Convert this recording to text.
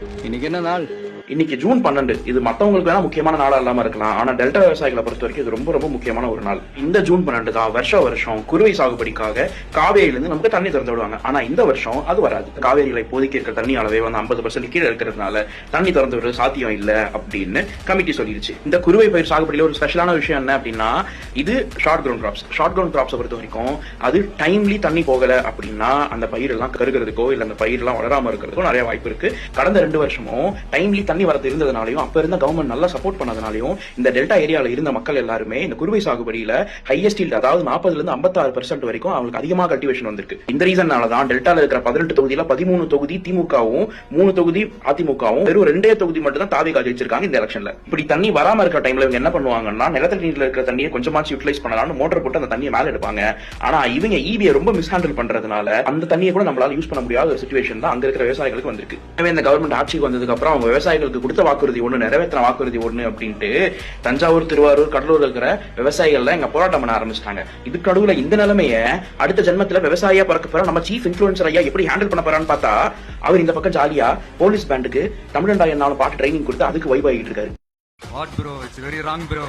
இன்னைக்கு என்ன நாள்? இன்னைக்கு ஜூன் 12. இது மத்தவங்களுக்கு வேணா முக்கியமான நாளா இல்லாம இருக்கலாம். ஆனா டெல்டா விவசாயிகளை பொறுத்த வரைக்கும் இது ரொம்ப ரொம்ப முக்கியமான ஒரு நாள். இந்த ஜூன் 12 தான் வருஷம் குறுவை சாகுபடிக்காக காவேரியிலிருந்து நமக்கு தண்ணி திறந்து விடுவாங்க. ஆனா இந்த வருஷம் அது வராது. காவேரியில இப்போதைக்கு இருக்கிற தண்ணி அளவே வந்து 50% கீழே இருக்கிறதுனால தண்ணி திறந்து விடுறது சாத்தியம் இல்ல அப்படின்னு கமிட்டி சொல்லிருச்சு. இந்த குறுவை பயிர் சாகுபடியில ஒரு ஸ்பெஷலான விஷயம் என்ன அப்படின்னா, இது short ground crops. Short ground கிராப்ஸை பொறுத்த வரைக்கும் அது டைம்லி தண்ணி போகல அப்படின்னா அந்த பயிர் எல்லாம் கருகிறதுக்கோ இல்ல அந்த பயிர் எல்லாம் வளராம இருக்கிறதுக்கோ நிறைய வாய்ப்பு இருக்கு. கடந்த 2 வருஷமும் டைம்லி தண்ணி வரது இருந்ததுனாலையும் அப்ப இருந்த கவர்மெண்ட் நல்லா சப்போர்ட் பண்ணதுனாலையும் இந்த டெல்டா ஏரியால இருந்த மக்கள் எல்லாருமே இந்த குறுவை சாகுபடியில ஹையஸ்ட் ஈல்ட், அதாவது 40% இருந்து 56% வரைக்கும் அவங்களுக்கு அதிகமா கல்டிவேஷன் வந்திருக்கு. இந்த ரீசன்னால தான் டெல்டால இருக்கிற 18 தொகுதியில 13 தொகுதி திமுகவும் 3 தொகுதி அதிமுகவும் வெறும் 2 தொகுதி மட்டும் தான் தாவேகா ஜெயிச்சிருக்காங்க இந்த எலெக்ஷன்ல. இப்படி தண்ணி வராம இருக்கிற டைம்ல இவங்க என்ன பண்ணுவாங்கன்னா, நிலத்தடி நீர்ல இருக்கிற தண்ணியை கொஞ்சமாச்சு யூட்டிலைஸ் பண்ணலாம்னு மோட்டர் போட்டு அந்த தண்ணியை மேல எடுப்பாங்க. ஆனா இவங்க ஈபியை ரொம்ப மிஸ்ஹேண்டில் பண்றதுனால அந்த தண்ணியை கூட நம்மளால யூஸ் பண்ண முடியாத ஒரு சிச்சுவேஷன் தான் அங்க இருக்கிற விவசாயிகளுக்கு வந்திருக்கு. எனவே இந்த கவர்மெண்ட் ஆட்சிக்கு வந்ததுக்கு அப்புறம் அவங்க விவசாயிகளுக்கு கொடுத்த வாக்குறுதி ஒண்ணு, நிறைவேற்றின வாக்குறுதி ஒண்ணு அப்படின்ட்டு தஞ்சாவூர், திருவாரூர், கடலூர் இருக்கிற விவசாயிகள் எங்க போராட்டம் பண்ண ஆரம்பிச்சிட்டாங்க. இதுக்கு நடுவுல இந்த நிலைமைய அடுத்த ஜென்மத்துல விவசாயியா பிறக்க போற நம்ம சீஃப் இன்ஃபுளுசர் ஐயா எப்படி ஹேண்டில் பண்ண போறான்னு பார்த்தா, அவர் இந்த பக்கம் ஜாலியா போலீஸ் பேண்டுக்கு தமிழண்டா என்னாலும் பாட்டு ட்ரைனிங் கொடுத்து அதுக்கு வைப் ஆகிட்டு இருக்காரு. What bro? It's very wrong bro.